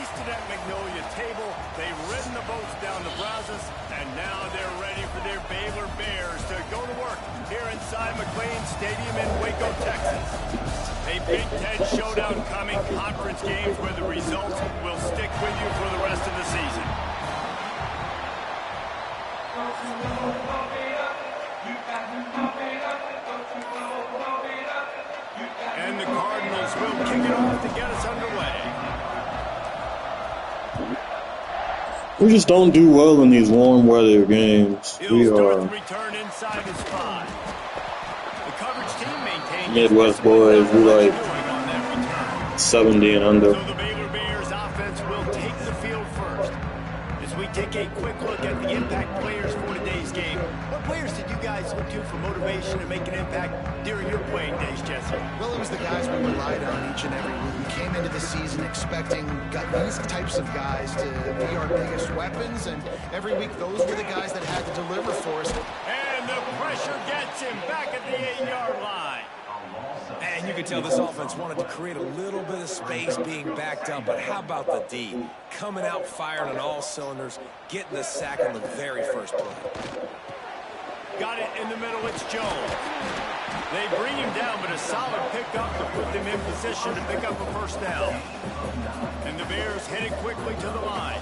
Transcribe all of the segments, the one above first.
feasted at Magnolia table, they've ridden the boats down the Brazos, and now they're ready for their Baylor Bears to go to work here inside McLean Stadium in Waco, Texas. A Big Ten showdown coming, conference games where the results will stick with you for the rest of the season. And the Cardinals will kick it off to get us underway. We just don't do well in these warm weather games. We are inside his spot. The coverage team maintains Midwest boys. We like 70 and under. So the Baylor Bears offense will take the field first. As we take a quick look at the impact players for today's game, what players did you guys look to for motivation to make an impact during your playing days, Jesse? Well, it was the guys we relied on each and every week. We came into the season expecting these types of guys to be our biggest weapons, and every week those were the guys that had to deliver for us. And the pressure gets him back at the 8-yard line. And you can tell this offense wanted to create a little bit of space being backed up, but how about the D? Coming out firing on all cylinders, getting the sack on the very first play. Got it in the middle, it's Jones. They bring him down, but a solid pickup to put them in position to pick up a first down. And the Bears headed quickly to the line.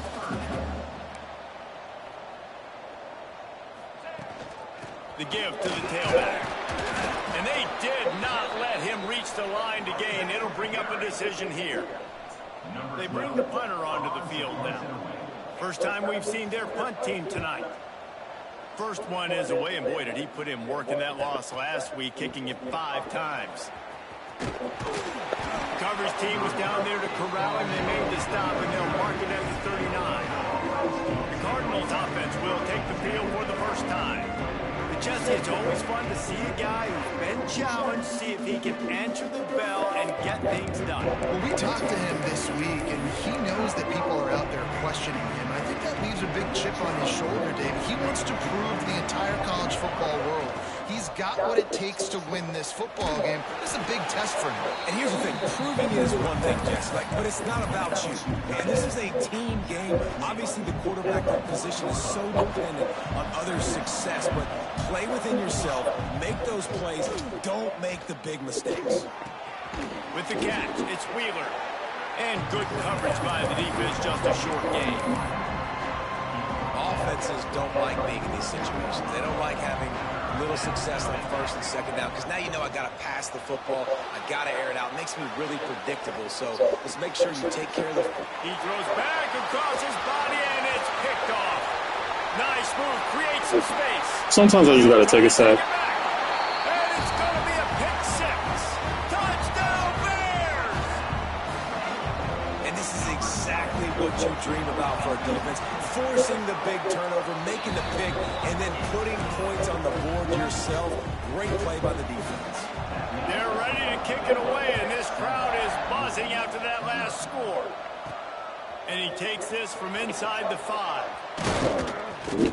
The give to the tailback. And they did not let him reach the line to gain. It'll bring up a decision here. They bring the punter onto the field now. First time we've seen their punt team tonight. First one is away, and boy, did he put in work in that loss last week, kicking it 5 times. Coverage team was down there to corral him. They made the stop, and they'll mark it at the 39. The Cardinals offense will take the field for the first time. Jesse, it's always fun to see a guy who's been challenged, see if he can answer the bell and get things done. Well, we talked to him this week, and he knows that people are out there questioning him. I think that leaves a big chip on his shoulder, Dave. He wants to prove to the entire college football world he's got what it takes to win this football game. This is a big test for him. And here's the thing, proving it is one thing, Jess, but it's not about you. And this is a team game. Obviously, the quarterback position is so dependent on others' success, but play within yourself, make those plays, don't make the big mistakes. With the catch, it's Wheeler. And good coverage by the defense, just a short gain. Offenses don't like being in these situations. They don't like having little success on first and second down, because now you know I got to pass the football, I got to air it out. It makes me really predictable, so let's make sure you take care of the... He throws back across his body, and it's picked off. Nice move, creates some space. Sometimes I just got to take a sack. And it's going to be a pick 6. Touchdown, Bears! And this is exactly what you dream about for a defense. Forcing the big turnover, making the pick, and then putting points on the board yourself. Great play by the defense. They're ready to kick it away, and this crowd is buzzing after that last score. And he takes this from inside the 5.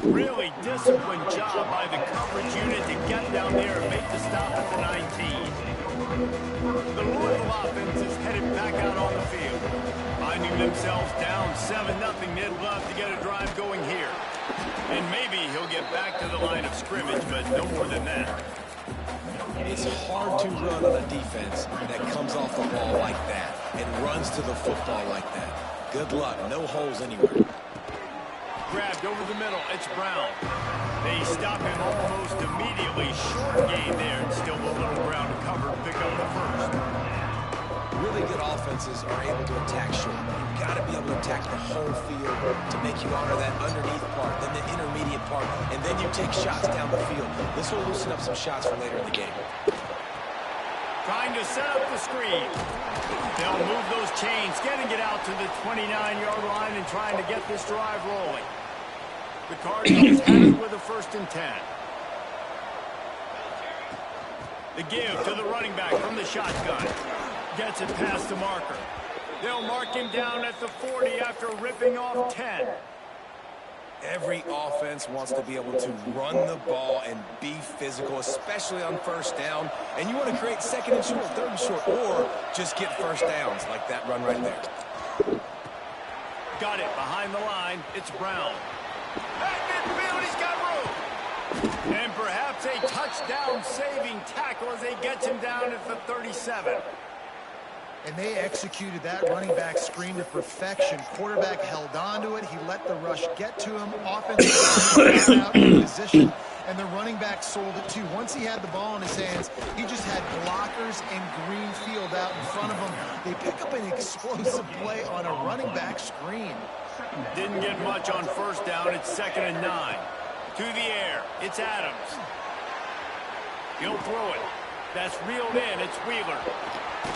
Really disciplined job by the coverage unit to get down there and make the stop at the 19. The Louisville offense is headed back out on the field. Finding themselves down 7-0, they'd love to get a drive going here. And maybe he'll get back to the line of scrimmage, but no more than that. It's hard to run on a defense that comes off the ball like that and runs to the football like that. Good luck, no holes anywhere. Grabbed over the middle, it's Brown. They stop him almost immediately. Short gain there, and still a little ground to cover to pick up the first. Really good offenses are able to attack short. You've got to be able to attack the whole field to make you honor that underneath part, then the intermediate part, and then you take shots down the field. This will loosen up some shots for later in the game. Trying to set up the screen. They'll move those chains, getting it out to the 29-yard line and trying to get this drive rolling. The Cardinals have it with a 1st and 10. The give to the running back from the shotgun. Gets it past the marker. They'll mark him down at the 40 after ripping off 10. Every offense wants to be able to run the ball and be physical, especially on first down. And you want to create 2nd and short, 3rd and short, or just get first downs like that run right there. got it behind the line. It's Brown. At midfield, he's got room. And perhaps a touchdown-saving tackle as he gets him down at the 37. And they executed that running back screen to perfection. Quarterback held on to it. He let the rush get to him. Offensive got out in position, and the running back sold it too. Once he had the ball in his hands, he just had blockers and green field out in front of him. They pick up an explosive play on a running back screen. Didn't get much on first down. It's 2nd and 9. To the air. It's Adams. He'll throw it. That's reeled in. It's Wheeler.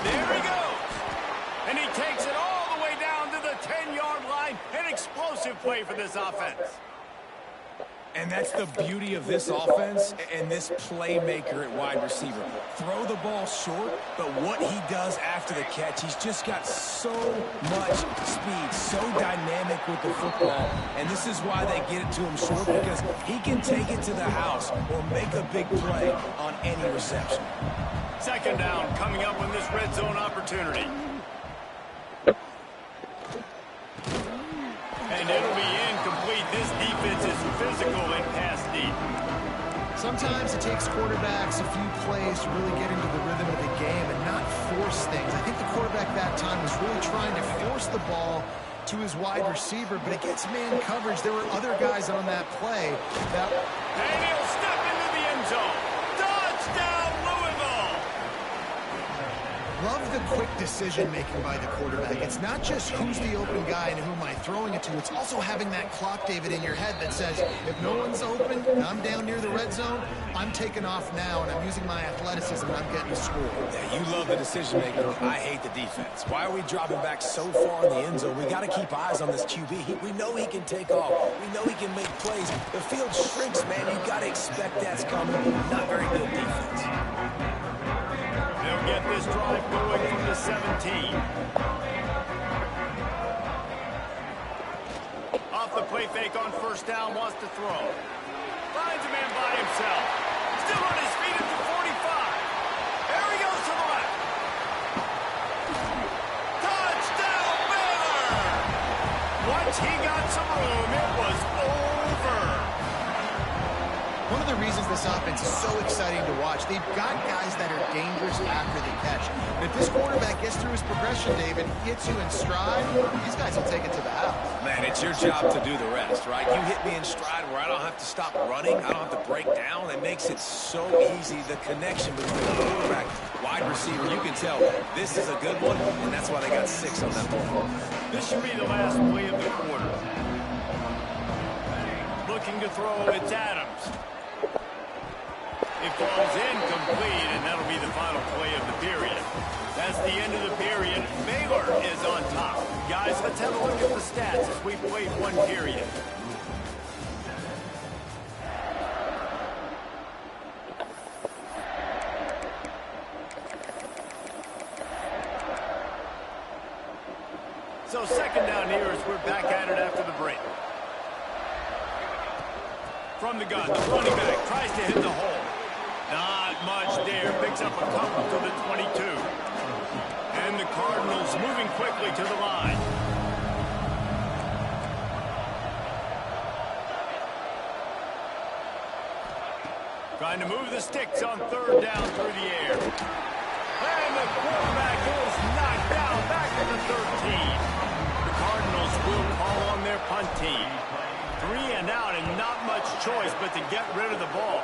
There he goes. And he takes it all the way down to the 10-yard line. An explosive play for this offense. And that's the beauty of this offense and this playmaker at wide receiver. Throw the ball short, but what he does after the catch, he's just got so much speed, so dynamic with the football. And this is why they get it to him short, because he can take it to the house or make a big play on any reception. 2nd down coming up on this red zone opportunity. And it'll be incomplete. This defense is physical and pass deep. Sometimes it takes quarterbacks a few plays to really get into the rhythm of the game and not force things. I think the quarterback that time was really trying to force the ball to his wide receiver, but against man coverage, there were other guys on that play. And he'll step into the end zone. Touchdown, Louisville! Love the quick decision-making by the quarterback. It's not just who's the open guy and who am I throwing it to. It's also having that clock, David, in your head that says, if no one's open and I'm down near the red zone, I'm taking off now, and I'm using my athleticism, and I'm getting a score. Yeah, you love the decision-making. I hate the defense. Why are we dropping back so far in the end zone? We got to keep eyes on this QB. We know he can take off. We know he can make plays. The field shrinks, man. You got to expect that's coming. Not very good defense. They'll get this drive going from the 17. Off the play fake on first down, wants to throw. Finds a man by himself. Still on his feet at the 45. There he goes to the left. Touchdown, Baylor! Once he got some room, it was over. One of the reasons this offense is so exciting to watch, they've got guys that are dangerous after the catch. And if this quarterback gets through his progression, David, gets you in stride, these guys will take it to the house. Man, it's your job to do the rest, right? You hit me in stride where I don't have to stop running. I don't have to break down. It makes it so easy, the connection between the quarterback, wide receiver. You can tell this is a good one, and that's why they got 6 on that ball. This should be the last play of the quarter. Looking to throw, it's Adams. It falls incomplete, and that'll be the final play of the period. That's the end of the period. Baylor is on top. Guys, let's have a look at the stats as we played one period. So 2nd down here as we're back at it after the break. From the gun, the running back tries to hit the hole. Not much there. Picks up a couple to the 22. And the Cardinals moving quickly to the line. Trying to move the sticks on 3rd down through the air. And the quarterback is knocked down back to the 13. The Cardinals will call on their punt team. 3 and out and not much choice but to get rid of the ball.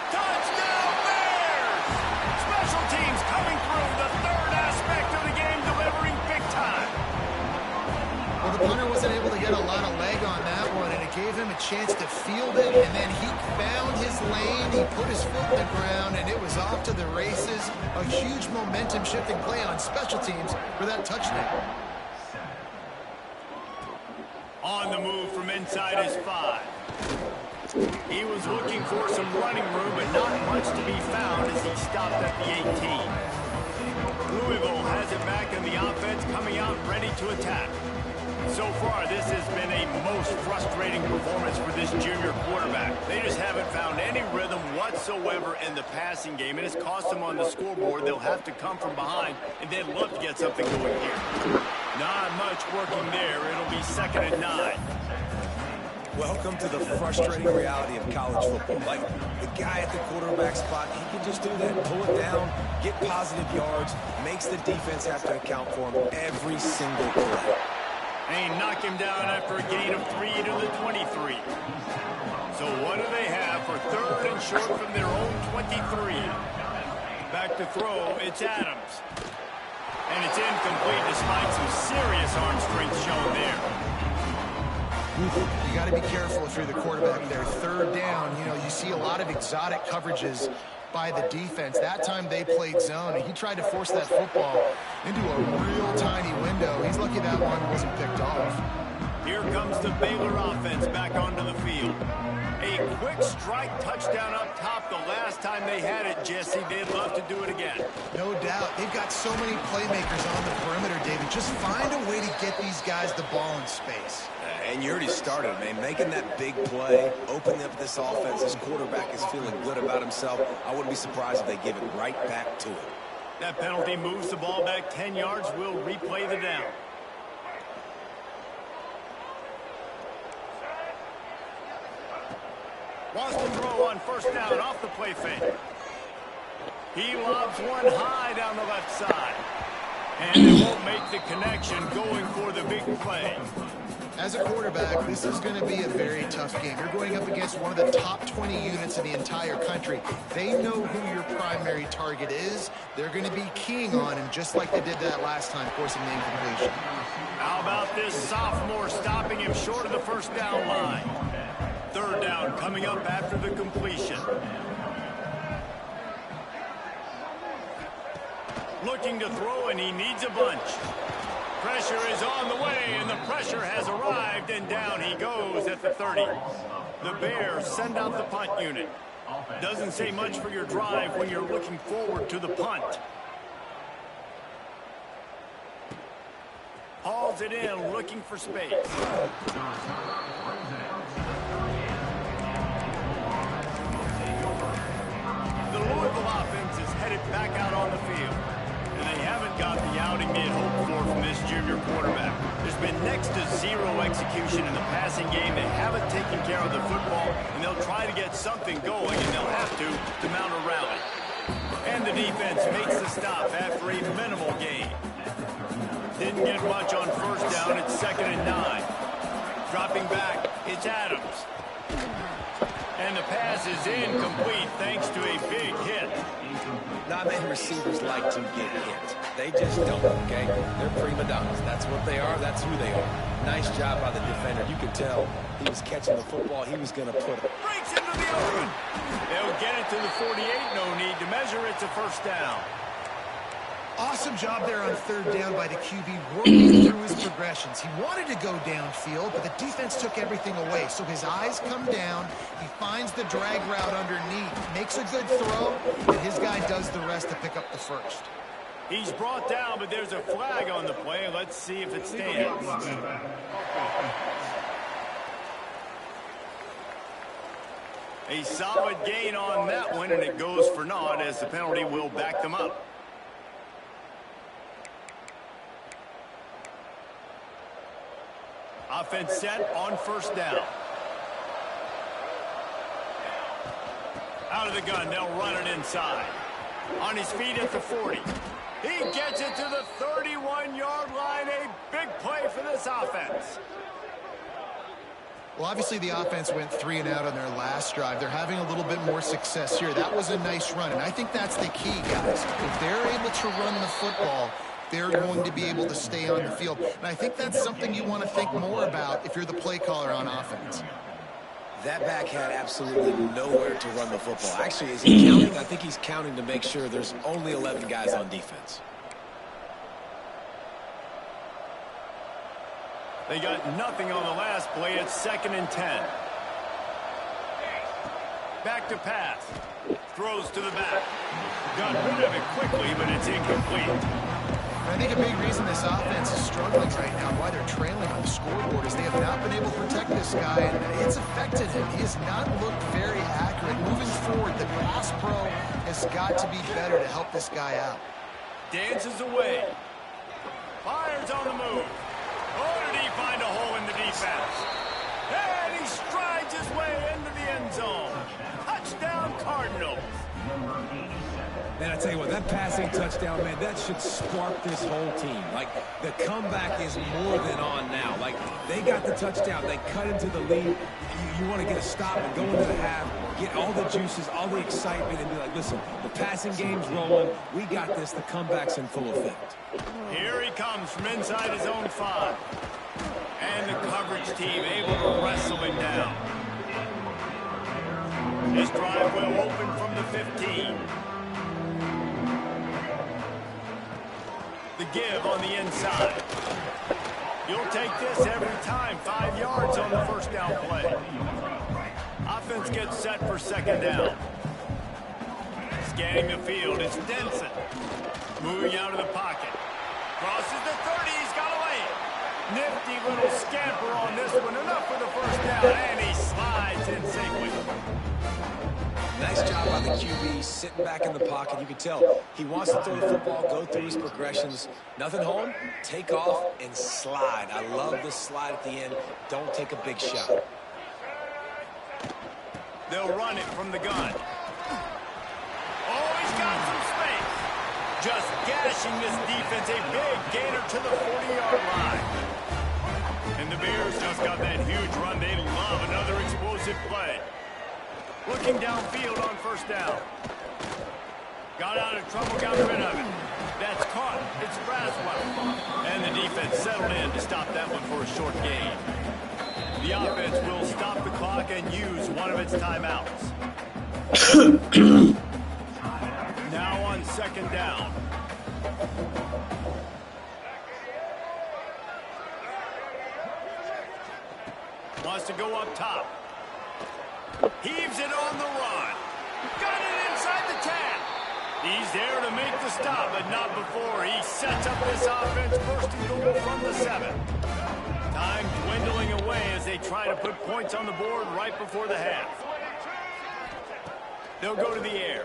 Touchdown Bears! Special teams coming through, the 3rd aspect of the game, delivering big time. Well, the punter wasn't able to get a lot of leg on that one, and it gave him a chance to field it, and then he found his lane, he put his foot in the ground, and it was off to the races. A huge momentum-shifting play on special teams for that touchdown. On the move from inside his 5. He was looking for some running room, but not much to be found as he stopped at the 18. Louisville has it back in the offense, coming out ready to attack. So far, this has been a most frustrating performance for this junior quarterback. They just haven't found any rhythm whatsoever in the passing game, and it's cost them on the scoreboard. They'll have to come from behind, and they'd love to get something going here. Not much working there. It'll be 2nd and 9. Welcome to the frustrating reality of college football. Like, the guy at the quarterback spot, he can just do that, pull it down, get positive yards, makes the defense have to account for him every single play. They knock him down after a gain of 3 to the 23. So what do they have for 3rd and short from their own 23? Back to throw, it's Adams. And it's incomplete despite some serious arm strength shown there. You got to be careful if you're the quarterback there. 3rd down, you know, you see a lot of exotic coverages by the defense. That time they played zone, and he tried to force that football into a real tiny window. He's lucky that one wasn't picked off. Here comes the Baylor offense back onto the field. A quick strike touchdown up top the last time they had it, Jesse. They'd love to do it again. No doubt. They've got so many playmakers on the perimeter, David. Just find a way to get these guys the ball in space. And you already started, man. Making that big play, opening up this offense. This quarterback is feeling good about himself. I wouldn't be surprised if they give it right back to him. That penalty moves the ball back 10 yards. We'll replay the down. Wants to throw on 1st down off the play fake. He lobs one high down the left side. And they won't make the connection going for the big play. As a quarterback, this is going to be a very tough game. You're going up against one of the top 20 units in the entire country. They know who your primary target is. They're going to be keying on him just like they did that last time, forcing the incompletion. How about this sophomore stopping him short of the 1st down line? 3rd down coming up after the completion. Looking to throw, and he needs a bunch. Pressure is on the way, and the pressure has arrived, and down he goes at the 30. The Bears send out the punt unit. Doesn't say much for your drive when you're looking forward to the punt. Hauls it in, looking for space. The Louisville offense is headed back out on the field. And they haven't got the outing they had hoped for from this junior quarterback. There's been next to zero execution in the passing game. They haven't taken care of the football, and they'll try to get something going, and they'll have to mount a rally. And the defense makes the stop after a minimal gain. Didn't get much on 1st down. It's 2nd and 9. Dropping back, it's Adams. And the pass is incomplete thanks to a big hit. Not many receivers like to get hit. They just don't, okay? They're prima donnas. That's what they are. That's who they are. Nice job by the defender. You could tell he was catching the football. He was going to put it. Breaks into the open. They'll get it to the 48. No need to measure. It's a 1st down. Awesome job there on 3rd down by the QB, working through his progressions. He wanted to go downfield, but the defense took everything away. So his eyes come down. He finds the drag route underneath, makes a good throw, and his guy does the rest to pick up the 1st. He's brought down, but there's a flag on the play. Let's see if it stands. A solid gain on that one, and it goes for naught as the penalty will back them up. Offense set on 1st down. Out of the gun, they'll run it inside. On his feet at the 40. He gets it to the 31-yard line. A big play for this offense. Well, obviously the offense went 3 and out on their last drive. They're having a little bit more success here. That was a nice run, and I think that's the key, guys. If they're able to run the football, they're going to be able to stay on the field. And I think that's something you want to think more about if you're the play caller on offense. That back had absolutely nowhere to run the football. Actually, is he counting? I think he's counting to make sure there's only 11 guys on defense. They got nothing on the last play. It's 2nd and 10. Back to pass. Throws to the back. Got rid of it quickly, but it's incomplete. I think a big reason this offense is struggling right now, why they're trailing on the scoreboard, is they have not been able to protect this guy, and it's affected him. He has not looked very accurate. Moving forward, the pass pro has got to be better to help this guy out. Dances away. Fires on the move. Oh, did he find a hole in the defense? And he strides his way into the end zone. Touchdown, Cardinals. Man, I tell you what, that passing touchdown, man, that should spark this whole team. Like, the comeback is more than on now. Like, they got the touchdown. They cut into the lead. You want to get a stop and go into the half, get all the juices, all the excitement, and be like, listen, the passing game's rolling. We got this. The comeback's in full effect. Here he comes from inside his own 5. And the coverage team able to wrestle him down. His drive will open from the 15. The give on the inside. You'll take this every time. 5 yards on the first down play. Offense gets set for second down. Scanning the field, it's Denson. Moving out of the pocket. Crosses the 30, he's got a lane. Nifty little scamper on this one. Enough for the first down, and he slides in safely. Nice job by the QB, sitting back in the pocket. You can tell he wants to throw the football, go through his progressions. Nothing home, take off, and slide. I love the slide at the end. Don't take a big shot. They'll run it from the gun. Oh, he's got some space. Just gashing this defense. A big gainer to the 40-yard line. And the Bears just got that huge run. They love another explosive play. Looking downfield on first down. Got out of trouble, got rid of it. That's caught. It's Braswell. And the defense settled in to stop that one for a short gain. The offense will stop the clock and use one of its timeouts. Now on second down. Wants to go up top. Heaves it on the run. Got it inside the 10. He's there to make the stop, but not before. He sets up this offense first and goal from the 7. Time dwindling away as they try to put points on the board right before the half. They'll go to the air.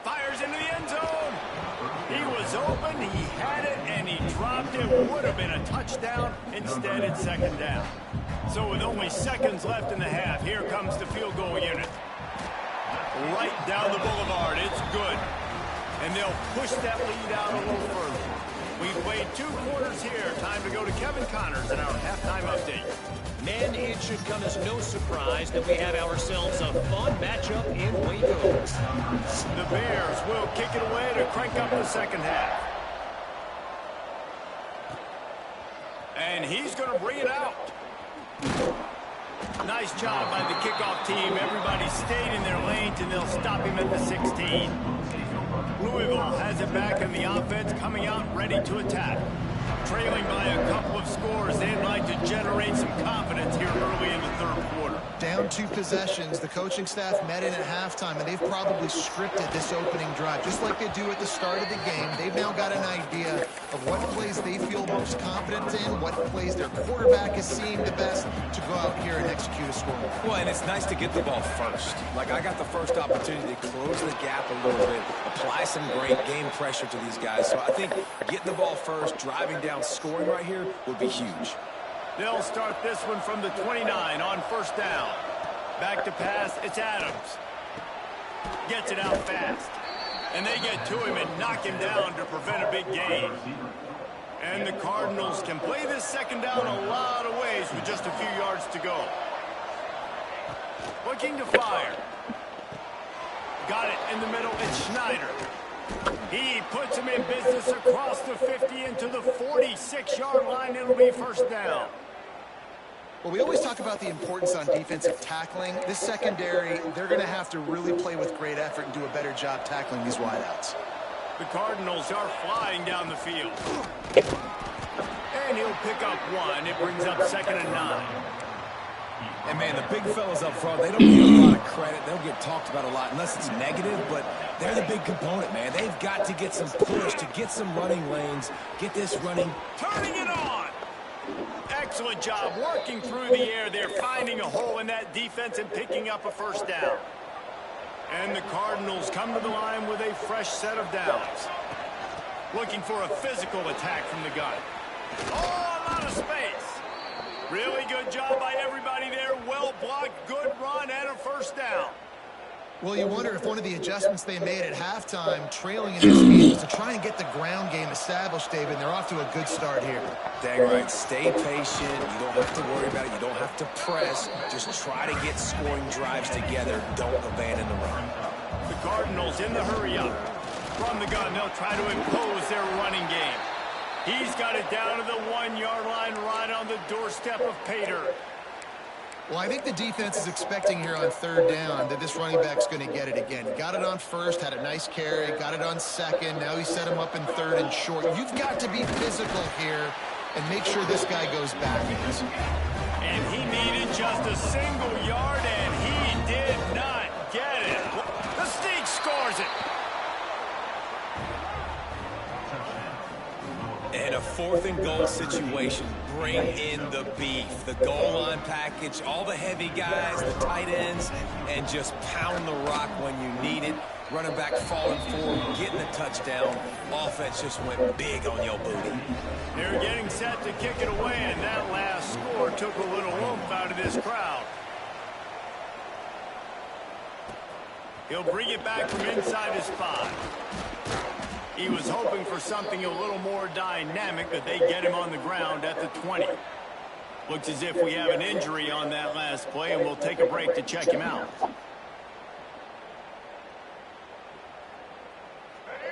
Fires into the end zone. He was open, he had it, and he dropped it. Would have been a touchdown. Instead, it's second down. So with only seconds left in the half, here comes the field goal unit. Right down the boulevard, it's good. And they'll push that lead out a little further. We've played 2 quarters here. Time to go to Kevin Connors in our halftime update. Men, it should come as no surprise that we had ourselves a fun matchup in Waco. The Bears will kick it away to crank up the second half. And he's going to bring it out. Nice job by the kickoff team. Everybody stayed in their lanes, and they'll stop him at the 16. Louisville has it back, and the offense coming out ready to attack. Trailing by a couple of scores, they'd like to generate some confidence here early in the third quarter. Down 2 possessions, the coaching staff met in at halftime, and they've probably scripted this opening drive. Just like they do at the start of the game, they've now got an idea of what plays they feel most confident in, what plays their quarterback is seeing the best to go out here and execute a score. Well, and it's nice to get the ball first. Like, I got the first opportunity to close the gap a little bit, apply some great game pressure to these guys. So I think getting the ball first, driving down, scoring right here would be huge. They'll start this one from the 29 on first down. Back to pass, it's Adams. Gets it out fast. And they get to him and knock him down to prevent a big gain. And the Cardinals can play this second down a lot of ways with just a few yards to go. Looking to fire. Got it in the middle, it's Schneider. He puts him in business across the 50 into the 46-yard line. It'll be first down. Well, we always talk about the importance on defensive tackling. This secondary, they're going to have to really play with great effort and do a better job tackling these wideouts. The Cardinals are flying down the field. And he'll pick up 1. It brings up 2nd and 9. And, man, the big fellas up front, they don't get a lot of credit. They'll get talked about a lot unless it's negative, but they're the big component, man. They've got to get some push, to get some running lanes, get this running. Turning it on. Excellent job working through the air there, finding a hole in that defense and picking up a first down. And the Cardinals come to the line with a fresh set of downs. Looking for a physical attack from the gun. Oh, a lot of space. Really good job by everybody there. Well blocked, good run, and a first down. Well, you wonder if one of the adjustments they made at halftime, trailing in this game, was to try and get the ground game established, David, and they're off to a good start here. Dang right. Stay patient. You don't have to worry about it. You don't have to press. Just try to get scoring drives together. Don't abandon the run. The Cardinals in the hurry up. From the gun, they'll try to impose their running game. He's got it down to the 1-yard line right on the doorstep of Pater. Well, I think the defense is expecting here on third down that this running back's going to get it again. He got it on first, had a nice carry, got it on second. Now he set him up in third and short. You've got to be physical here and make sure this guy goes backwards. And he needed just a single yard, and he did not get it. The Sneak scores it. And a 4th and goal situation. Bring in the beef. The goal line package, all the heavy guys, the tight ends, and just pound the rock when you need it. Running back falling forward, getting the touchdown. Offense just went big on your booty. They're getting set to kick it away, and that last score took a little oomph out of this crowd. He'll bring it back from inside his 5. He was hoping for something a little more dynamic, but they get him on the ground at the 20. Looks as if we have an injury on that last play, and we'll take a break to check him out.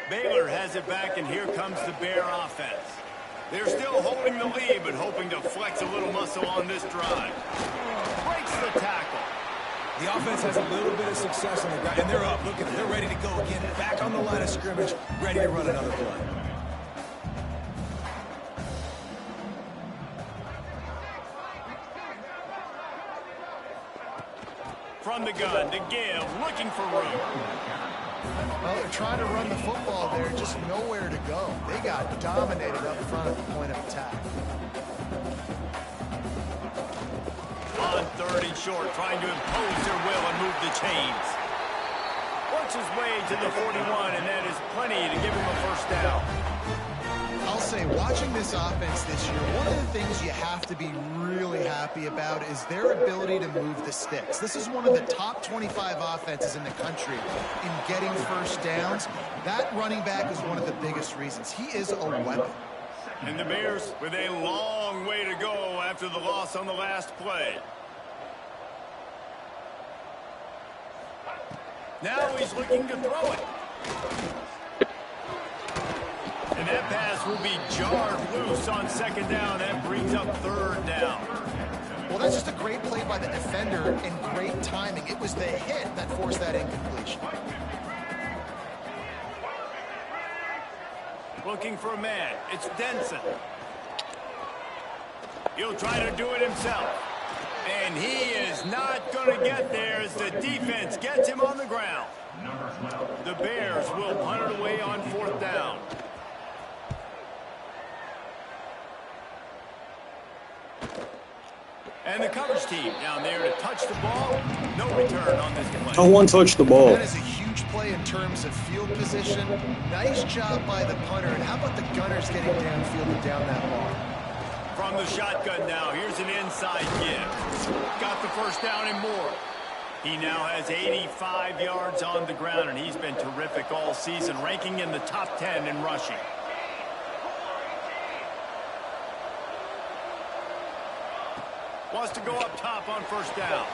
Baylor has it back, and here comes the Bear offense. They're still holding the lead, but hoping to flex a little muscle on this drive. Breaks the tackle. The offense has a little bit of success on the ground, and they're up. Look at it. They're ready to go again. Back on the line of scrimmage, ready to run another play. From the gun to give, looking for room. Well, they're trying to run the football there, just nowhere to go. They got dominated up front at the point of attack. On 3rd and short, trying to impose their will and move the chains. Works his way to the 41, and that is plenty to give him a first down. I'll say, watching this offense this year, one of the things you have to be really happy about is their ability to move the sticks. This is one of the top 25 offenses in the country in getting first downs. That running back is one of the biggest reasons. He is a weapon. And the Bears with a long way to go after the loss on the last play. Now he's looking to throw it. And that pass will be jarred loose on 2nd down. That brings up 3rd down. Well, that's just a great play by the defender and great timing. It was the hit that forced that incompletion. Looking for a man. It's Denson. He'll try to do it himself. And he is not going to get there as the defense gets him on the ground. The Bears will punt it away on 4th down. And the coverage team down there to touch the ball. No return on this play. No one touched the ball. That is a huge play in terms of field position. Nice job by the punter. And how about the gunners getting downfield and down that ball? From the shotgun now, here's an inside give. Got the first down and more. He now has 85 yards on the ground, and he's been terrific all season, ranking in the top 10 in rushing. Wants to go up top on 1st down.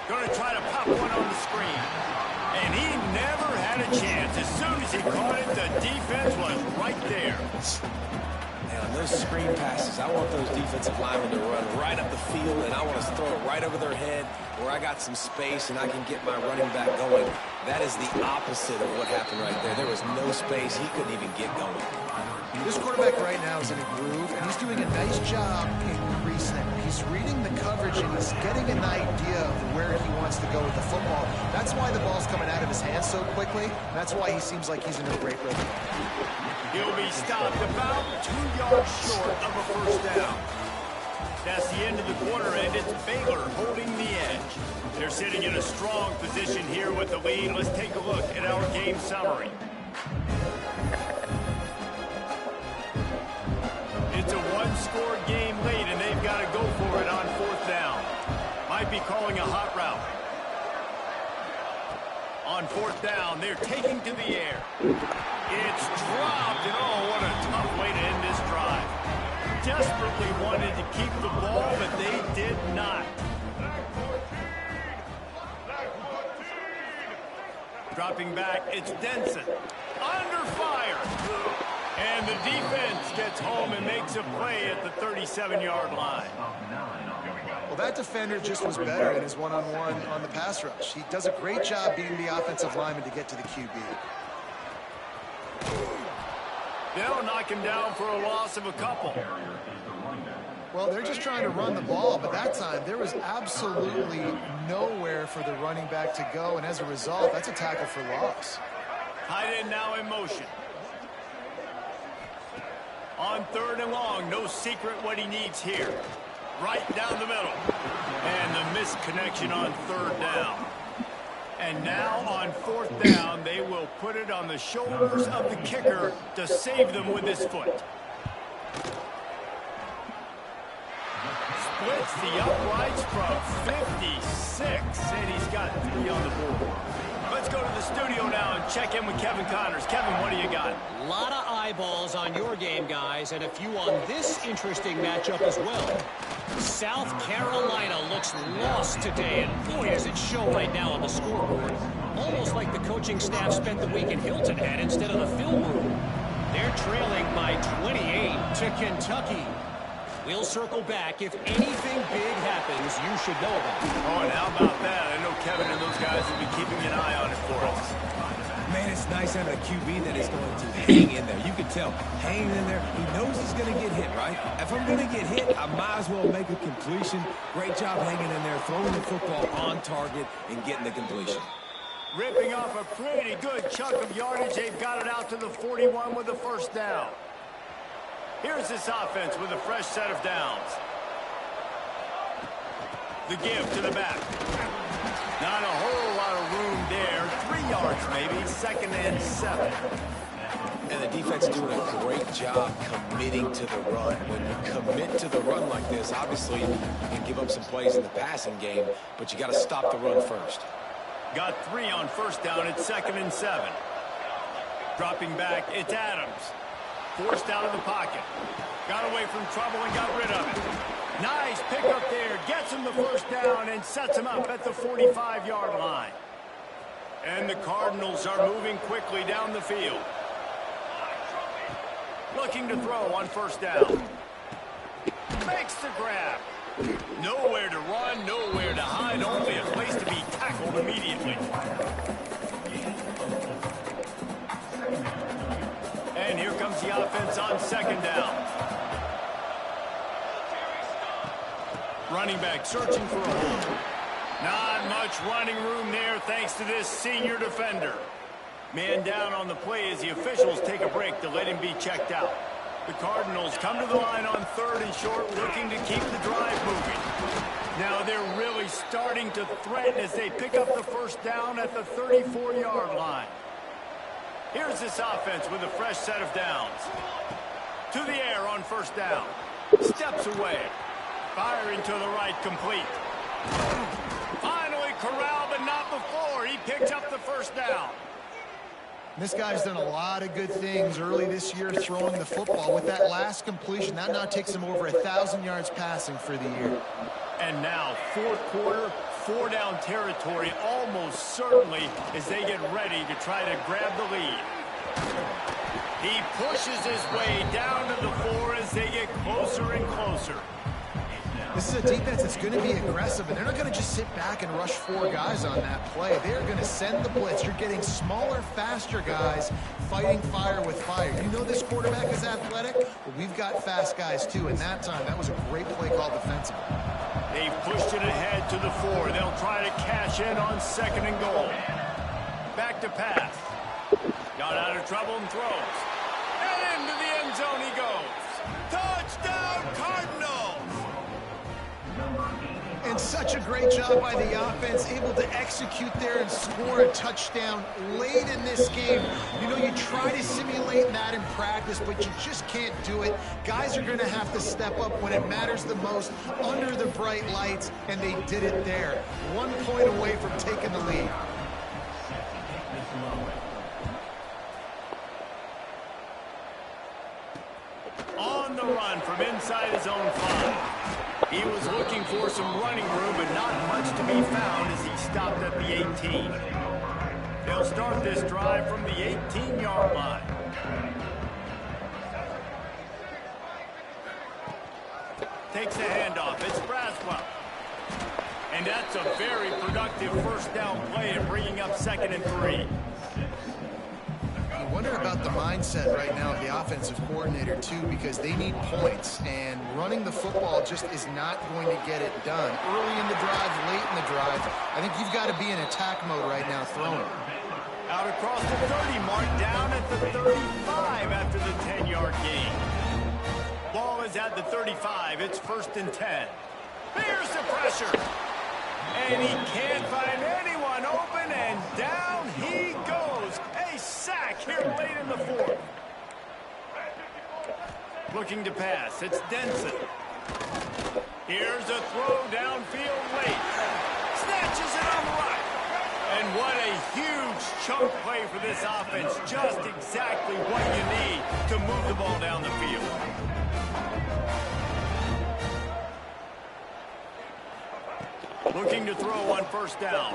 Going to try to pop one on the screen. And he never had a chance. As soon as he caught it, the defense was right there. And on those screen passes, I want those defensive linemen to run right up the field, and I want to throw it right over their head where I got some space and I can get my running back going. That is the opposite of what happened right there. There was no space. He couldn't even get going. This quarterback right now is in a groove, and he's doing a nice job increasing it. He's reading the coverage, and he's getting an idea of where he wants to go with the football. That's why the ball's coming out of his hands so quickly. That's why he seems like he's in a great rhythm. He'll be stopped about 2 yards short of a first down. That's the end of the quarter, and it's Baylor holding the edge. They're sitting in a strong position here with the lead. Let's take a look at our game summary. It's a one-score game late, and they've got to go for it on fourth down. Might be calling a hot route. On fourth down, they're taking to the air. It's dropped, and oh, what a tough way to end this drive. Desperately wanted to keep the ball, but they did not. Dropping back, it's Denson. Under fire. And the defense gets home and makes a play at the 37-yard line. Well, that defender just was better in his one-on-one on the pass rush. He does a great job beating the offensive lineman to get to the QB. They'll knock him down for a loss of a couple. Well, they're just trying to run the ball, but that time there was absolutely nowhere for the running back to go, and as a result, that's a tackle for loss. Tight end now in motion. On third and long, no secret what he needs here. Right down the middle. And the misconnection on third down. And now on fourth down, they will put it on the shoulders of the kicker to save them with his foot. Splits the uprights from 56, and he's got 3 on the board. Let's go to the studio now and check in with Kevin Connors. Kevin, what do you got? A lot of eyeballs on your game, guys, and a few on this interesting matchup as well. South Carolina looks lost today, and boy, does it show right now on the scoreboard. Almost like the coaching staff spent the week in Hilton Head instead of the film room. They're trailing by 28 to Kentucky. We'll circle back. If anything big happens, you should know about it. Oh, and how about that? I know Kevin and those guys will be keeping an eye on it for us. Man, it's nice having a QB that is going to hang in there. You can tell, hanging in there, he knows he's going to get hit, right? If I'm going to get hit, I might as well make a completion. Great job hanging in there, throwing the football on target, and getting the completion. Ripping off a pretty good chunk of yardage. They've got it out to the 41 with the first down. Here's this offense with a fresh set of downs. The give to the back. Not a whole lot of room there. 3 yards maybe. 2nd and 7. And the defense is doing a great job committing to the run. When you commit to the run like this, obviously you can give up some plays in the passing game, but you got to stop the run first. Got 3 on first down. It's 2nd and 7. Dropping back, it's Adams. Forced out of the pocket. Got away from trouble and got rid of it. Nice pickup there. Gets him the first down and sets him up at the 45-yard line. And the Cardinals are moving quickly down the field. Looking to throw on first down. Makes the grab. Nowhere to run, nowhere to hide. Only a place to be tackled immediately. And here comes the offense on 2nd down. Running back searching for a hole. Not much running room there thanks to this senior defender. Man down on the play as the officials take a break to let him be checked out. The Cardinals come to the line on 3rd and short, looking to keep the drive moving. Now they're really starting to threaten as they pick up the first down at the 34-yard line. Here's this offense with a fresh set of downs. To the air on first down. Steps away. Firing to the right, complete. Finally corralled, but not before. He picks up the first down. This guy's done a lot of good things early this year throwing the football. With that last completion, that now takes him over 1,000 yards passing for the year. And now, 4th quarter, 4-down territory almost certainly as they get ready to try to grab the lead. He pushes his way down to the floor as they get closer and closer. This is a defense that's going to be aggressive, and they're not going to just sit back and rush 4 guys on that play. They're going to send the blitz. You're getting smaller, faster guys fighting fire with fire. You know this quarterback is athletic, but we've got fast guys too, and that time, that was a great play call defensively. They've pushed it ahead to the 4. They'll try to cash in on 2nd and goal. Back to pass. Got out of trouble and throws. And into the end zone he goes. Touchdown, Cardinals! And such a great job by the offense, able to execute there and score a touchdown late in this game. You know, you try to simulate that in practice, but you just can't do it. Guys are going to have to step up when it matters the most under the bright lights, and they did it there. 1 point away from taking the lead. On the run from inside his own 5. He was looking for some running room, but not much to be found as he stopped at the 18. They'll start this drive from the 18-yard line. Takes the handoff. It's Braswell. And that's a very productive first down play in bringing up 2nd and 3. I wonder about the mindset right now of the offensive coordinator, too, because they need points, and running the football just is not going to get it done. Early in the drive, late in the drive, I think you've got to be in attack mode right now throwing. Out across the 30 mark, down at the 35 after the 10-yard gain. Ball is at the 35. It's 1st and 10. Here's the pressure. And he can't find anyone open, and down he goes. A sack here late in the 4th. Looking to pass. It's Denson. Here's a throw downfield late. Snatches it on the right. And what a huge chunk play for this offense. Just exactly what you need to move the ball down the field. Looking to throw on 1st down.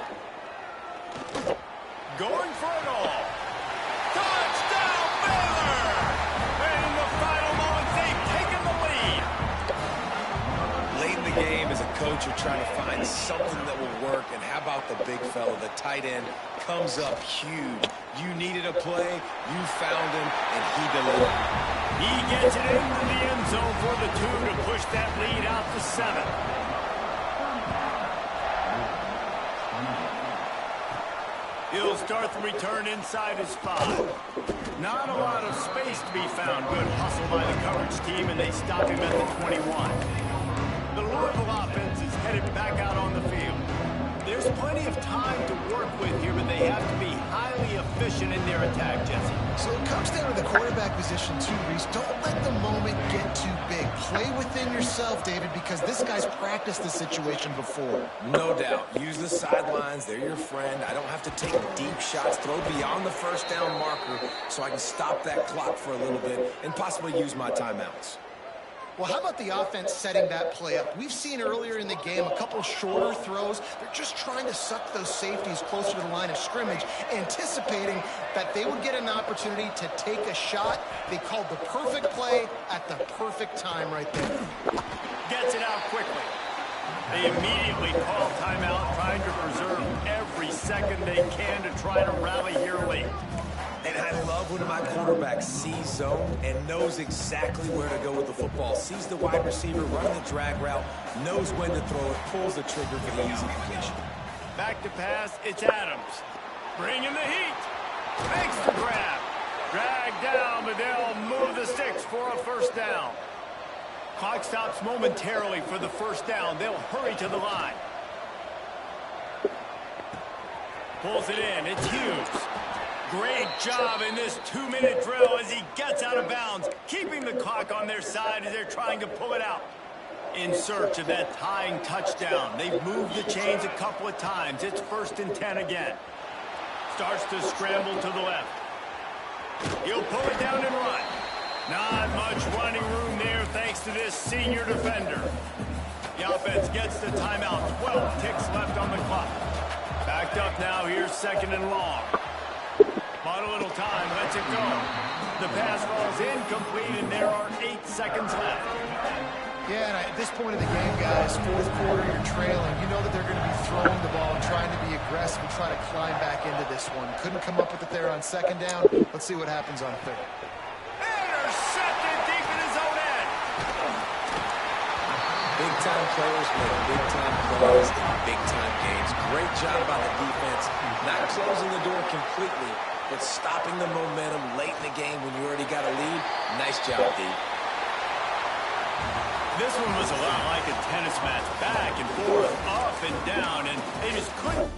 Going for it all. Touchdown, Baylor! And in the final moments, they've taken the lead. Late in the game, as a coach, you're trying to find something that will work. And how about the big fella, the tight end, comes up huge. You needed a play, you found him, and he delivered. He gets it into the end zone for the 2 to push that lead out to 7. He'll start the return inside his 5. Not a lot of space to be found. Good hustle by the coverage team, and they stop him at the 21. The Louisville offense is headed back out on the field. There's plenty of time to work with here, but they have to be highly efficient in their attack, Jesse. So it comes down to the quarterback position too, Reese. Don't let the moment get too big. Play within yourself, David, because this guy's practiced the situation before. No doubt. Use the sidelines. They're your friend. I don't have to take deep shots. Throw beyond the 1st down marker so I can stop that clock for a little bit and possibly use my timeouts. Well, how about the offense setting that play up? We've seen earlier in the game a couple shorter throws. They're just trying to suck those safeties closer to the line of scrimmage, anticipating that they would get an opportunity to take a shot. They called the perfect play at the perfect time right there. Gets it out quickly. They immediately call timeout, trying to preserve every second they can to try to rally here late. And I love when my quarterback sees zone and knows exactly where to go with the football. Sees the wide receiver running the drag route, knows when to throw it, pulls the trigger for the easy completion. Back to pass, it's Adams. Bringing the heat. Makes the grab. Drag down, but they'll move the sticks for a 1st down. Clock stops momentarily for the 1st down. They'll hurry to the line. Pulls it in. It's Hughes. Great job in this 2-minute drill as he gets out of bounds, keeping the clock on their side as they're trying to pull it out. In search of that tying touchdown. They've moved the chains a couple of times. It's 1st and 10 again. Starts to scramble to the left. He'll pull it down and run. Not much running room there thanks to this senior defender. The offense gets the timeout. 12 ticks left on the clock. Backed up now. Here's 2nd and long. Bought a little time. Let's lets it go. The pass falls incomplete, and there are 8 seconds left. Yeah, and at this point of the game, guys, fourth quarter, you're trailing. You know that they're going to be throwing the ball and trying to be aggressive and try to climb back into this one. Couldn't come up with it there on second down. Let's see what happens on third. Intercepted deep in his own end. Big-time players make big-time plays in big-time games. Great job by the defense, not closing the door completely, but stopping the momentum late in the game when you already got a lead. Nice job, D. This one was a lot like a tennis match, back and forth, up and down, and they just couldn't